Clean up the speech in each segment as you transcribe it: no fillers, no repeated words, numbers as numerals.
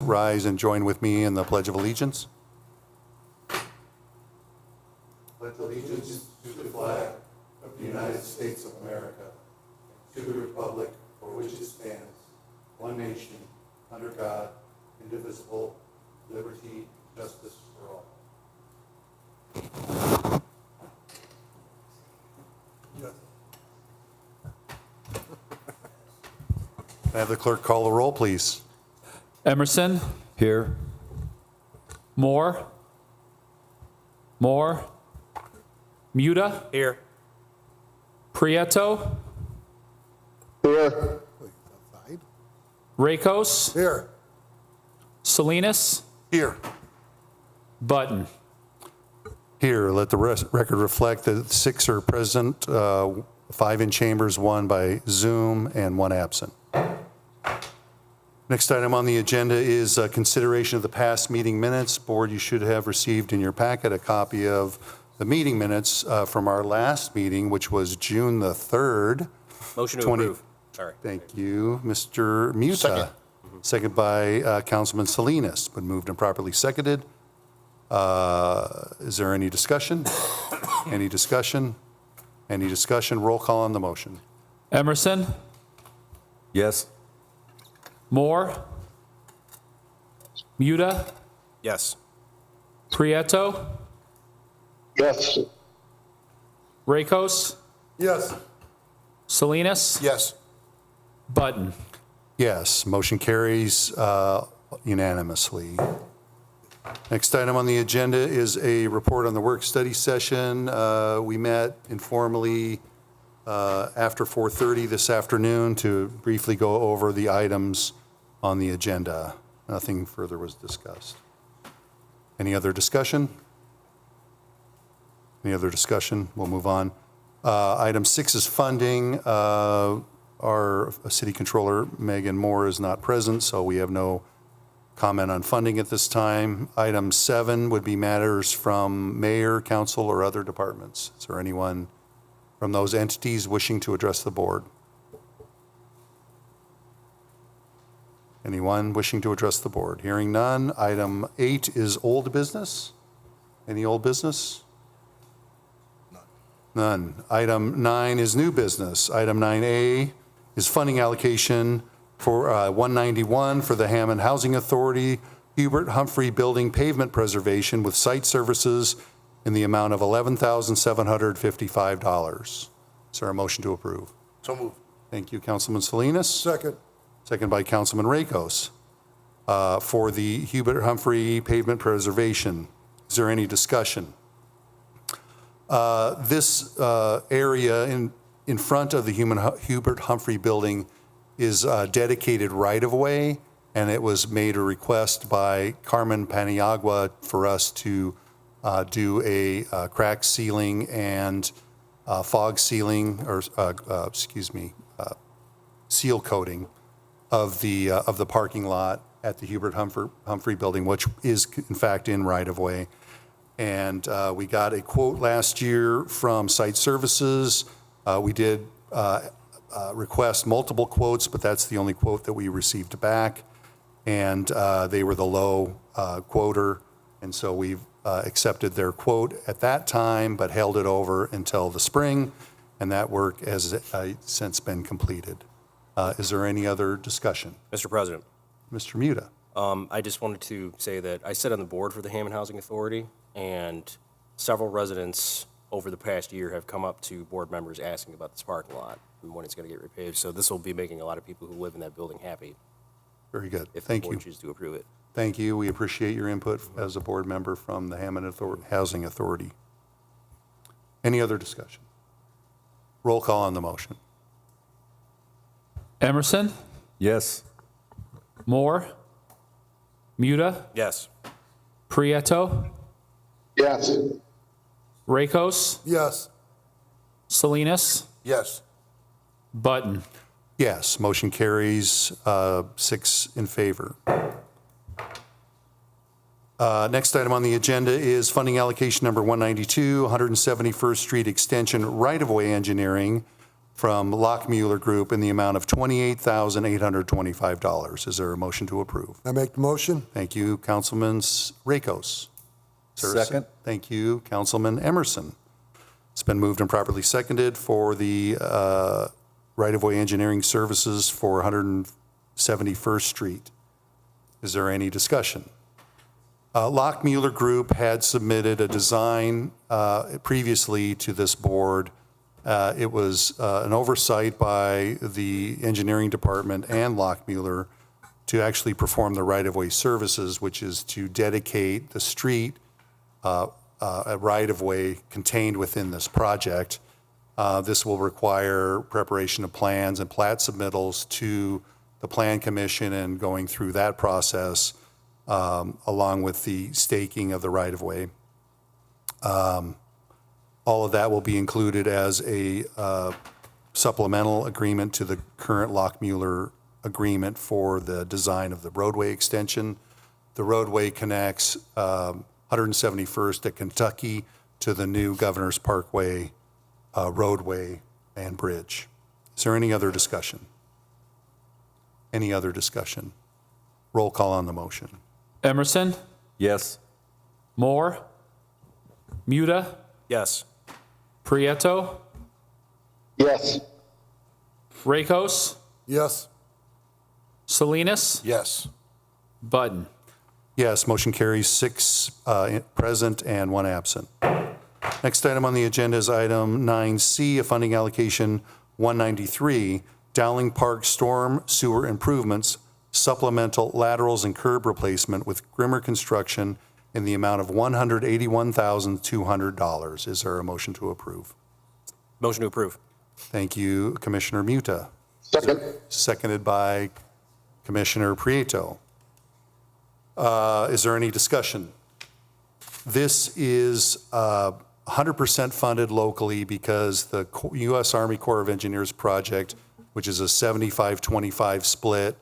rise and join with me in the Pledge of Allegiance. Pledge allegiance to the flag of the United States of America, and to the republic for which it stands, one nation, under God, indivisible, liberty, justice for all. Can I have the clerk call the roll, please? Emerson. Here. Moore. Muta. Here. Prieto. Here. Rakos. Here. Salinas. Here. Button. Here, let the record reflect that 6 are present, 5 in chambers, 1 by Zoom, and 1 absent. Next item on the agenda is consideration of the past meeting minutes. Board, you should have received in your packet a copy of the meeting minutes from our last meeting, which was June the 3rd. Motion to approve. Sorry. Thank you, Mr. Muta. Second by Councilman Salinas. Been moved and properly seconded. Is there any discussion? Any discussion? Any discussion? Roll call on the motion. Emerson. Yes. Moore. Muta. Yes. Prieto. Yes. Rakos. Yes. Salinas. Yes. Button. Yes, motion carries unanimously. Next item on the agenda is a report on the work study session. We met informally after 4:30 this afternoon to briefly go over the items on the agenda. Nothing further was discussed. Any other discussion? Any other discussion? We'll move on. Item 6 is funding. Our city controller, Megan Moore, is not present, so we have no comment on funding at this time. Item 7 would be matters from mayor, council, or other departments. Is there anyone from those entities wishing to address the board? Anyone wishing to address the board? Hearing none. Item 8 is old business. Any old business? None. Item 9 is new business. Item 9A is funding allocation for 191 for the Hammond Housing Authority, Hubert Humphrey Building pavement preservation with site services in the amount of $11,755. Is there a motion to approve? So moved. Thank you, Councilman Salinas. Second. Second by Councilman Rakos for the Hubert Humphrey pavement preservation. Is there any discussion? This area in front of the Hubert Humphrey building is dedicated right-of-way, and it was made a request by Carmen Paniagua for us to do a crack sealing and fog sealing, or seal coating of the parking lot at the Hubert Humphrey building, which is in fact in right-of-way. And we got a quote last year from Site Services. We did request multiple quotes, but that's the only quote that we received back. And they were the low quoter. And so we've accepted their quote at that time, but held it over until the spring. And that work has since been completed. Is there any other discussion? Mr. President, Mr. Muta. I just wanted to say that I sit on the board for the Hammond Housing Authority, and several residents over the past year have come up to board members asking about this parking lot and when it's going to get repaved. So this will be making a lot of people who live in that building happy Very good. if Thank the board you. chooses to approve it. Thank you. We appreciate your input as a board member from the Hammond Housing Authority. Any other discussion? Roll call on the motion. Emerson. Yes. Moore. Muta. Yes. Prieto. Yes. Rakos. Yes. Salinas. Yes. Button. Yes, motion carries 6 in favor. Next item on the agenda is funding allocation number 192, 171st Street Extension right-of-way engineering from Lockmuller Group in the amount of $28,825. Is there a motion to approve? I make the motion. Thank you, Councilman Rakos. Is there a Second. Thank you, Councilman Emerson. It's been moved and properly seconded for the right-of-way engineering services for 171st Street. Is there any discussion? Lockmuller Group had submitted a design previously to this board. It was an oversight by the engineering department and Lockmuller to actually perform the right-of-way services, which is to dedicate the street a right-of-way contained within this project. This will require preparation of plans and plat submittals to the Plan Commission and going through that process, along with the staking of the right-of-way. All of that will be included as a supplemental agreement to the current Lockmuller agreement for the design of the roadway extension. The roadway connects 171st at Kentucky to the new Governor's Parkway roadway and bridge. Is there any other discussion? Any other discussion? Roll call on the motion. Emerson, Yes. Moore, Muta, Yes. Prieto, Yes. Rakos, Yes. Salinas, Yes. Button. Yes, motion carries 6 present and 1 absent. Next item on the agenda is item 9C, a funding allocation 193, Dowling Park Storm Sewer Improvements, supplemental laterals and curb replacement with Grimmer Construction in the amount of $181,200. Is there a motion to approve? Motion to approve. Thank you, Commissioner Muta. Second. Seconded by Commissioner Prieto. Is there any discussion? This is 100% funded locally because the U.S. Army Corps of Engineers project, which is a 75-25 split,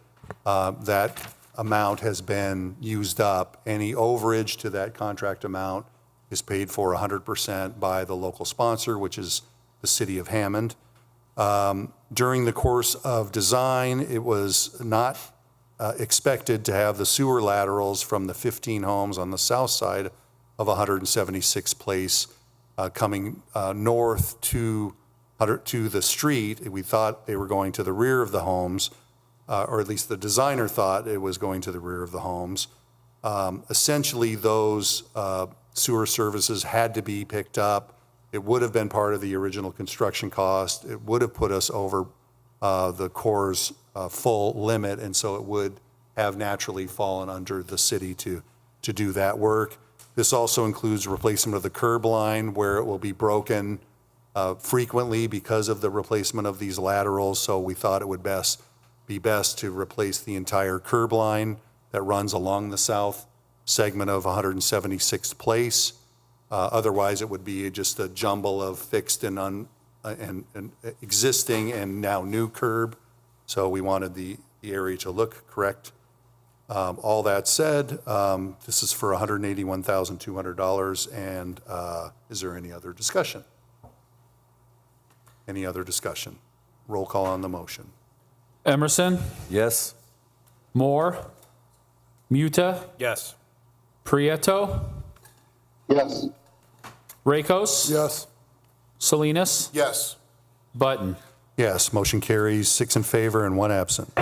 that amount has been used up. Any overage to that contract amount is paid for 100% by the local sponsor, which is the city of Hammond. During the course of design, it was not expected to have the sewer laterals from the 15 homes on the south side of 176th Place coming north to the street. We thought they were going to the rear of the homes, or at least the designer thought it was going to the rear of the homes. Essentially, those sewer services had to be picked up. It would have been part of the original construction cost. It would have put us over the Corps' full limit, and so it would have naturally fallen under the city to do that work. This also includes replacement of the curb line where it will be broken frequently because of the replacement of these laterals, so we thought it would be best to replace the entire curb line that runs along the south segment of 176th Place. Otherwise, it would be just a jumble of fixed and existing and now new curb. So we wanted the area to look correct. All that said, this is for $181,200. And is there any other discussion? Any other discussion? Roll call on the motion. Emerson, Yes. Moore, Muta, Yes. Prieto, Yes. Rakos, Yes. Salinas, Yes. Button. Yes, motion carries 6 in favor and 1 absent.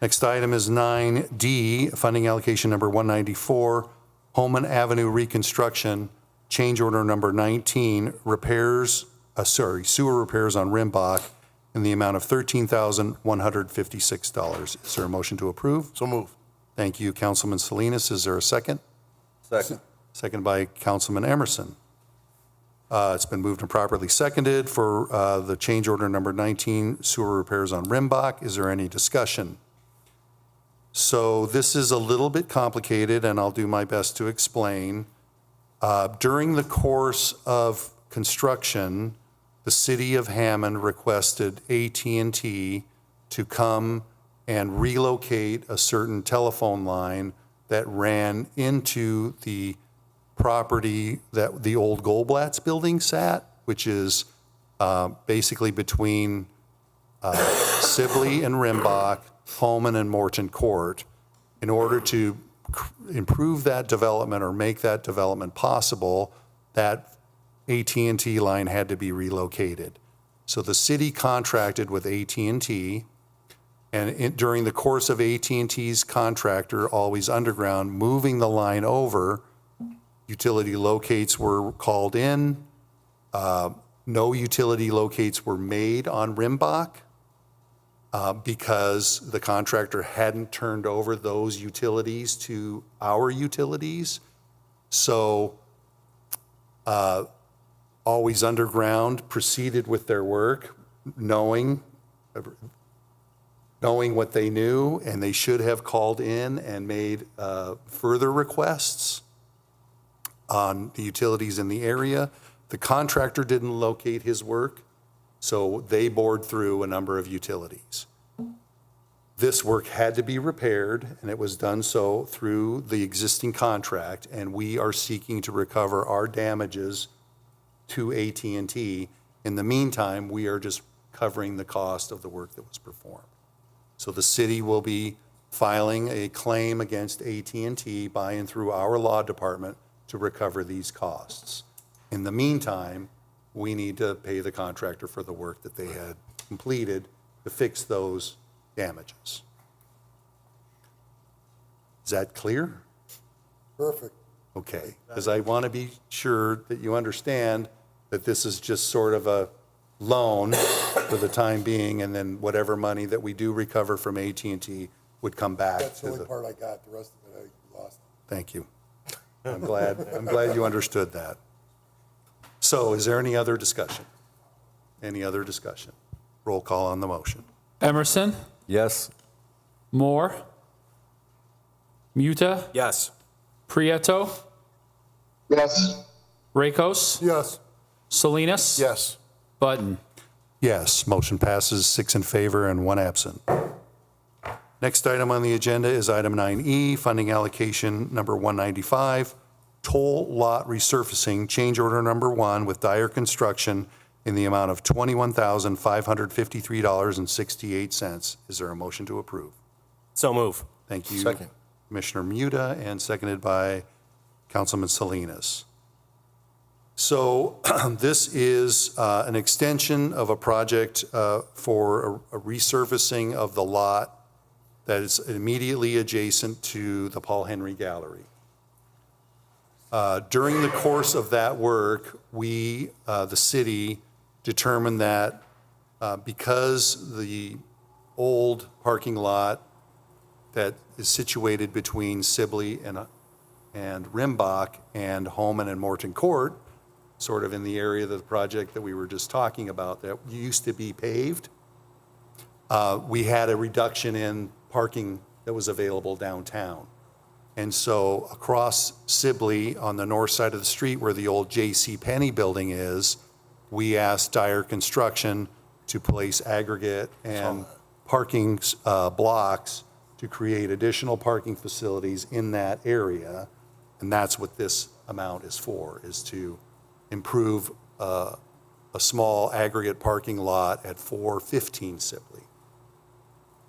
Next item is 9D, funding allocation number 194, Holman Avenue reconstruction, change order number 19, sewer repairs on Rimbach in the amount of $13,156. Is there a motion to approve? So move. Thank you, Councilman Salinas. Is there a second? Second. Second by Councilman Emerson. It's been moved and properly seconded for the change order number 19, sewer repairs on Rimbach. Is there any discussion? So this is a little bit complicated, and I'll do my best to explain. During the course of construction, the city of Hammond requested AT&T to come and relocate a certain telephone line that ran into the property that the old Goldblatt's building sat, which is basically between Sibley and Rimbach, Holman and Morton Court, in order to improve that development or make that development possible, that AT&T line had to be relocated. So the city contracted with AT&T, and during the course of AT&T's contractor, Always Underground, moving the line over, utility locates were called in. No utility locates were made on Rimbach because the contractor hadn't turned over those utilities to our utilities. So Always Underground proceeded with their work, knowing what they knew, and they should have called in and made further requests on the utilities in the area. The contractor didn't locate his work, so they bored through a number of utilities. This work had to be repaired, and it was done so through the existing contract, and we are seeking to recover our damages to AT&T. In the meantime, we are just covering the cost of the work that was performed. So the city will be filing a claim against AT&T by and through our law department to recover these costs. In the meantime, we need to pay the contractor for the work that they had completed to fix those damages. Is that clear? Perfect. Okay, because I want to be sure that you understand that this is just sort of a loan for the time being, and then whatever money that we do recover from AT&T would come back. That's the only part I got. The rest of it I lost. Thank you. I'm glad you understood that. So is there any other discussion? Any other discussion? Roll call on the motion. Emerson, Yes. Moore, Muta, Yes. Prieto, Yes. Rakos, Yes. Salinas, Yes. Button. Yes, motion passes, 6 in favor and 1 absent. Next item on the agenda is item 9E, funding allocation number 195, toll lot resurfacing, change order number 1 with Dyer Construction in the amount of $21,553.68. Is there a motion to approve? So move. Thank you. Second. Commissioner Muta, and seconded by Councilman Salinas. So this is an extension of a project for a resurfacing of the lot that is immediately adjacent to the Paul Henry Gallery. During the course of that work, we, the city, determined that because the old parking lot that is situated between Sibley and Rimbach and Holman and Morton Court, sort of in the area of the project that we were just talking about that used to be paved, we had a reduction in parking that was available downtown. And so across Sibley on the north side of the street where the old J.C. Penney building is, we asked Dyer Construction to place aggregate and parking blocks to create additional parking facilities in that area. And that's what this amount is for, is to improve a small aggregate parking lot at 415 Sibley,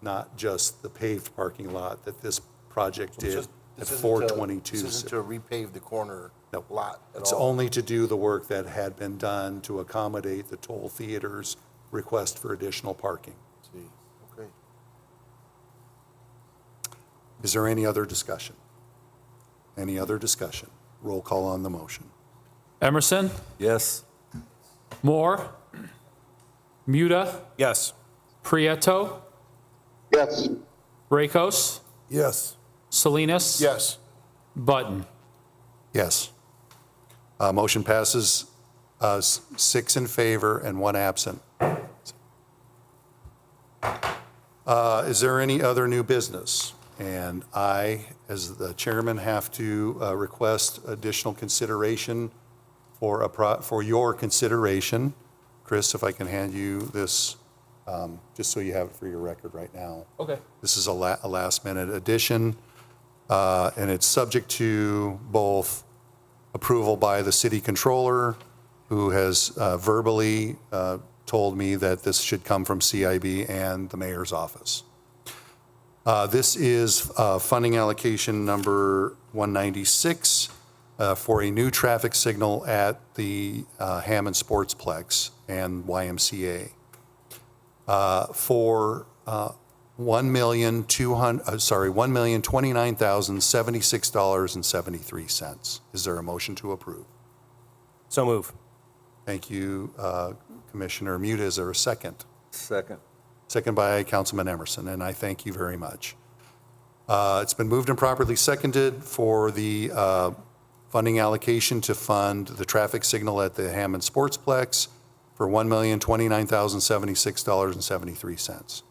not just the paved parking lot that this project did at 422 This isn't to Sibley. repave the corner No. lot at It's all. only to do the work that had been done to accommodate the Toll Theater's request for additional parking. See, okay. Is there any other discussion? Any other discussion? Roll call on the motion. Emerson, Yes. Moore, Muta, Yes. Prieto, Yes. Rakos, Yes. Salinas, Yes, Uh, Button. Yes. Motion passes 6 in favor and 1 absent. Is there any other new business? And I, as the chairman, have to request additional consideration for your consideration. Chris, if I can hand you this, just so you have it for your record right now. Okay. This is a last-minute addition, and it's subject to both approval by the city controller who has verbally told me that this should come from CIB and the mayor's office. This is funding allocation number 196 for a new traffic signal at the Hammond Sportsplex and YMCA for $1,029,076.73. Is there a motion to approve? So move. Thank you, Commissioner Muta. Is there a second? Second. Second by Councilman Emerson, and I thank you very much. It's been moved and properly seconded for the funding allocation to fund the traffic signal at the Hammond Sportsplex for $1,029,076.73.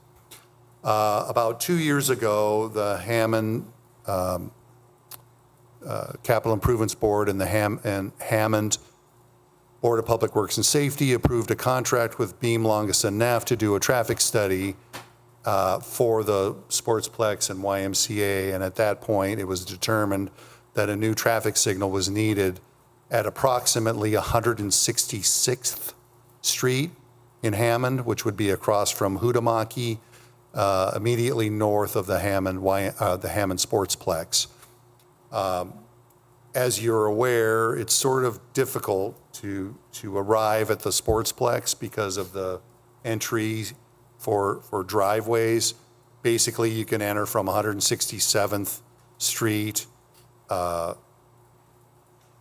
About 2 years ago, the Hammond Capital Improvements Board and the Hammond Board of Public Works and Safety approved a contract with Beam, Longus, and Neff to do a traffic study for the Sportsplex and YMCA. And at that point, it was determined that a new traffic signal was needed at approximately 166th Street in Hammond, which would be across from Hudamaki, immediately north of the Hammond Sportsplex. As you're aware, it's sort of difficult to arrive at the Sportsplex because of the entry for driveways. Basically, you can enter from 167th Street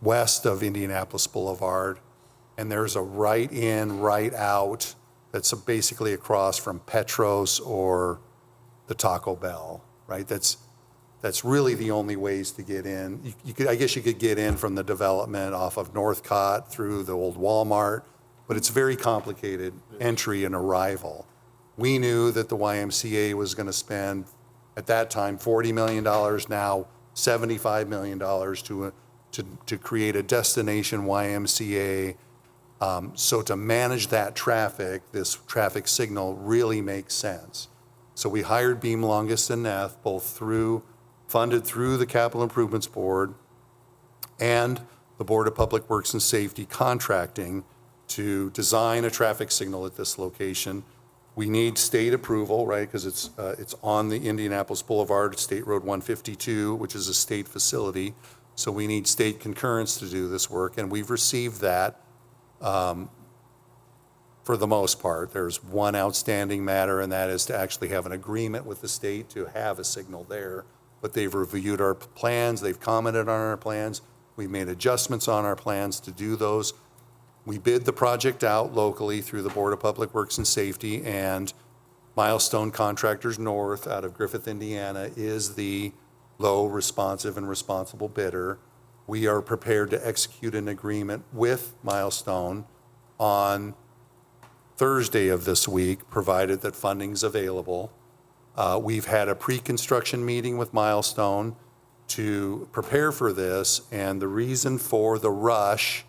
west of Indianapolis Boulevard, and there's a right in, right out that's basically across from Petros or the Taco Bell, right? That's really the only ways to get in. I guess you could get in from the development off of Northcott through the old Walmart, but it's very complicated entry and arrival. We knew that the YMCA was going to spend, at that time, $40 million, now $75 million to create a destination YMCA. So to manage that traffic, this traffic signal really makes sense. So we hired Beam, Longus, and Neff, both funded through the Capital Improvements Board and the Board of Public Works and Safety contracting to design a traffic signal at this location. We need state approval, right, because it's on the Indianapolis Boulevard, State Road 152, which is a state facility. So we need state concurrence to do this work, and we've received that for the most part. There's one outstanding matter, and that is to actually have an agreement with the state to have a signal there. But they've reviewed our plans, they've commented on our plans, we've made adjustments on our plans to do those. We bid the project out locally through the Board of Public Works and Safety, and Milestone Contractors North out of Griffith, Indiana, is the low, responsive, and responsible bidder. We are prepared to execute an agreement with Milestone on Thursday of this week, provided that funding's available. We've had a pre-construction meeting with Milestone to prepare for this, and the reason for the rush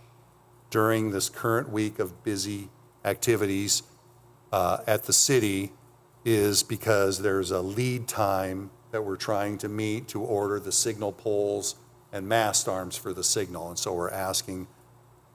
during this current week of busy activities at the city is because there's a lead time that we're trying to meet to order the signal poles and mast arms for the signal. And so we're asking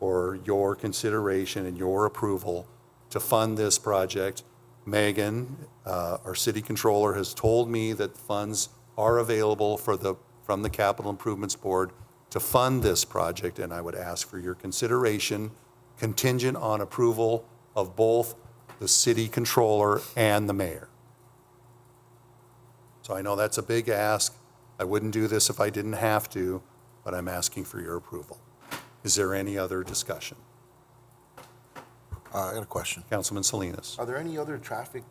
for your consideration and your approval to fund this project. Megan, our city controller, has told me that funds are available from the Capital Improvements Board to fund this project, and I would ask for your consideration contingent on approval of both the city controller and the mayor. So I know that's a big ask. I wouldn't do this if I didn't have to, but I'm asking for your approval. Is there any other discussion? I got a question. Councilman Salinas. Are there any other traffic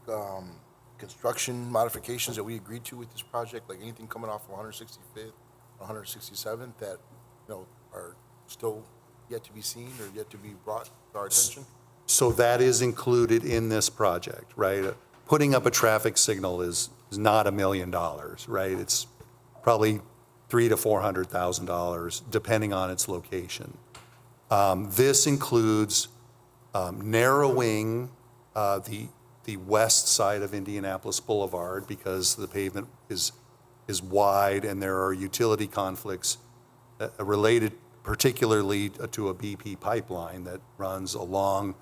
construction modifications that we agreed to with this project, like anything coming off of 165th, 167th that, are still yet to be seen or yet to be brought to our attention? So that is included in this project, right? Putting up a traffic signal is not $1 million, right? It's probably $300,000 to $400,000, depending on its location. This includes narrowing the west side of Indianapolis Boulevard because the pavement is wide and there are utility conflicts related particularly to a BP pipeline that runs along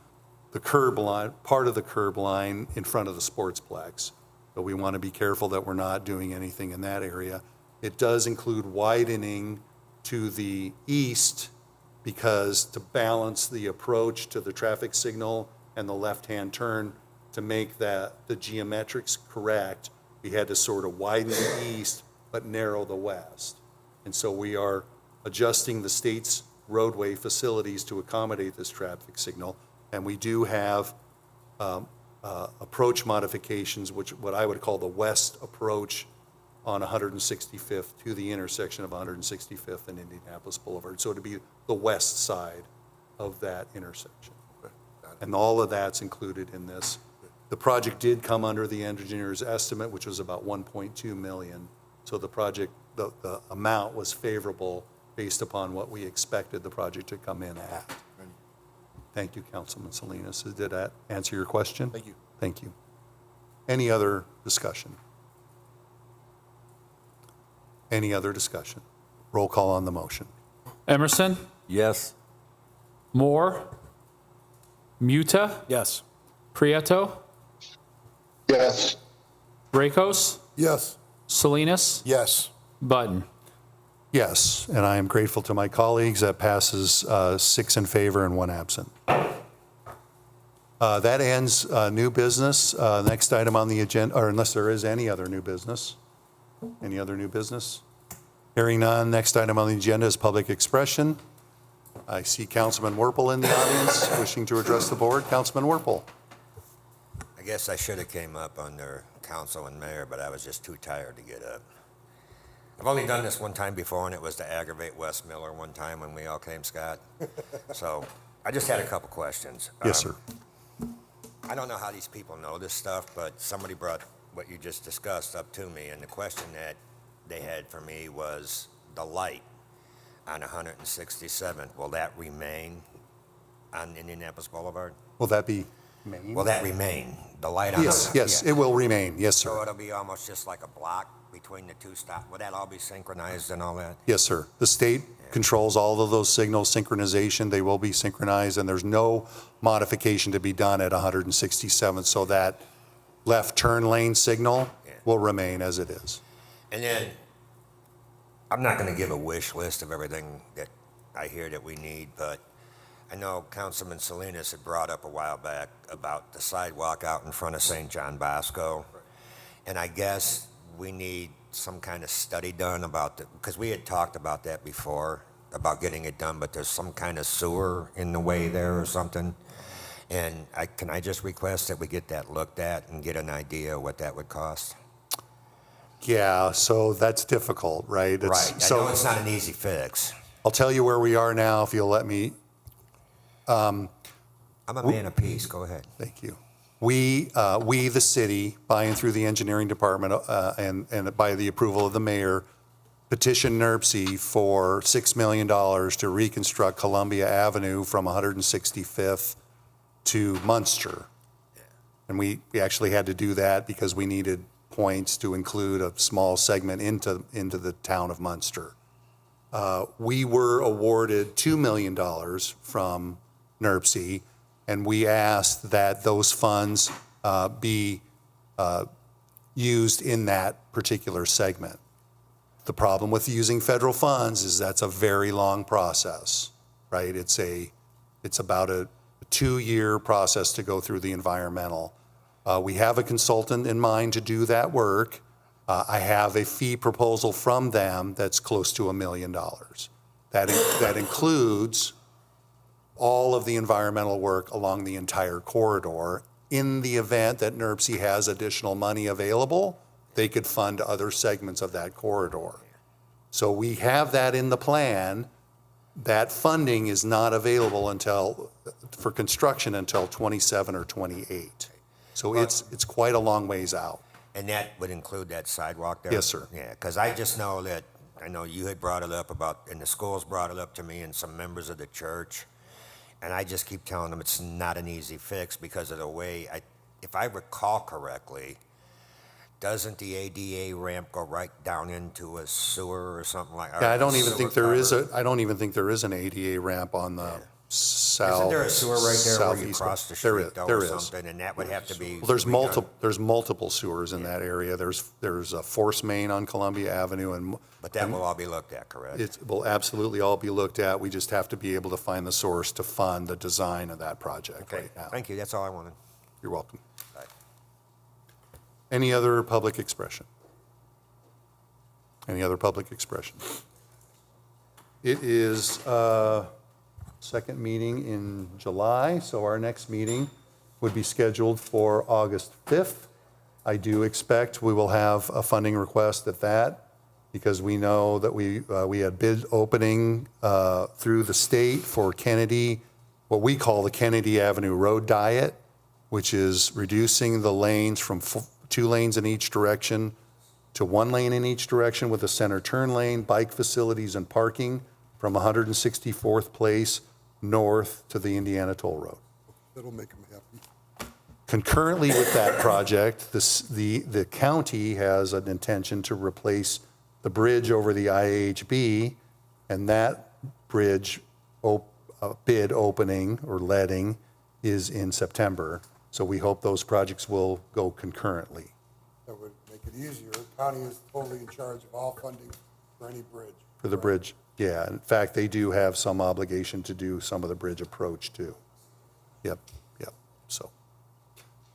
the curb line, part of the curb line in front of the sportsplex. But we want to be careful that we're not doing anything in that area. It does include widening to the east because to balance the approach to the traffic signal and the left-hand turn, to make that the geometrics correct, we had to sort of widen the east but narrow the west. And so we are adjusting the state's roadway facilities to accommodate this traffic signal. And we do have approach modifications, which what I would call the west approach on 165th to the intersection of 165th and Indianapolis Boulevard. So to be the west side of that intersection. And all of that's included in this. The project did come under the engineer's estimate, which was about 1.2 million. So the project, the amount was favorable based upon what we expected the project to come in at. Thank you, Councilman Salinas. Did that answer your question? Thank you. Thank you. Any other discussion? Any other discussion? Roll call on the motion. Emerson, Yes. Moore, Muta, Yes. Prieto, Yes. Rakos, Yes. Salinas, Yes. Button. Yes, and I am grateful to my colleagues. That passes 6 in favor and 1 absent. That ends new business. Next item on the agenda, or unless there is any other new business. Any other new business? Hearing none, next item on the agenda is public expression. I see Councilman Werpel in the audience wishing to address the board. Councilman Werpel. I guess I should have came up under council and mayor, but I was just too tired to get up. I've only done this one time before, and it was to aggravate Wes Miller one time when we all came, Scott. So I just had a couple questions. Yes, sir. I don't know how these people know this stuff, but somebody brought what you just discussed up to me, and the question that they had for me was the light on 167th. Will that remain on Indianapolis Boulevard? Will that be Maine? Will that remain? The light on? Yes, yes, Yeah. it will remain. Yes, So sir. it'll be almost just like a block between the two stops. Will that all be synchronized and all that? Yes, sir. The state controls all of those signals, synchronization. They will be synchronized, and there's no modification to be done at 167th. So that left turn lane signal will remain as it is. And then, I'm not gonna give a wish list of everything that I hear that we need, but I know Councilman Salinas had brought up a while back about the sidewalk out in front of St. John Bosco. And I guess we need some kind of study done about because we had talked about that before, about getting it done, but there's some kind of sewer in the way there or something. And can I just request that we get that looked at and get an idea of what that would cost? Yeah, so that's difficult, right? Right, I So know it's not an easy fix. I'll tell you where we are now if you'll let me. I'm a man of peace, go ahead. Thank you. We, the city, by and through the engineering department and by the approval of the mayor, petitioned NERC for $6 million to reconstruct Columbia Avenue from 165th to Munster. And we actually had to do that because we needed points to include a small segment into the town of Munster. We were awarded $2 million from NERC, and we asked that those funds be used in that particular segment. The problem with using federal funds is that's a very long process, right? It's about a 2-year process to go through the environmental. We have a consultant in mind to do that work. I have a fee proposal from them that's close to $1 million. That includes all of the environmental work along the entire corridor. In the event that NERC has additional money available, they could fund other segments of that corridor. So we have that in the plan. That funding is not available for construction until 27 or 28. So it's quite a long ways out. And that would include that sidewalk there? Yes, sir. Yeah, because I just know that, I know you had brought it up about, and the schools brought it up to me and some members of the church. And I just keep telling them it's not an easy fix because of the way, if I recall correctly, doesn't the ADA ramp go right down into a sewer or something like? Yeah, I don't even sewer think there is cover? I don't even think there is an ADA ramp on the south. Isn't there a sewer right there where you southeast. cross the There street is- though there or is. something, and that would have to be Well, there's redone? multiple sewers in that area. There's a force main on Columbia Avenue, and But that will all be looked at, correct? it will absolutely all be looked at. We just have to be able to find the source to fund the design of that project Okay, right now. thank you, that's all I wanted. You're welcome. Bye. Any other public expression? Any other public expression? It is second meeting in July, so our next meeting would be scheduled for August 5th. I do expect we will have a funding request at that, because we know that we had bid opening through the state for Kennedy, what we call the Kennedy Avenue Road Diet, which is reducing the lanes from 2 lanes in each direction to 1 lane in each direction with a center turn lane, bike facilities and parking from 164th Place north to the Indiana Toll Road. That'll make them happy. Concurrently with that project, the county has an intention to replace the bridge over the IHB, and that bridge bid opening or letting is in September. So we hope those projects will go concurrently. That would make it easier. The county is totally in charge of all funding for any bridge. For the bridge, yeah. In fact, they do have some obligation to do some of the bridge approach too. Yep. So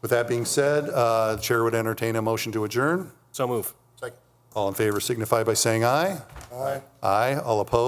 with that being said, the chair would entertain a motion to adjourn. So move. Second. All in favor signify by saying aye. Aye. Aye. All opposed?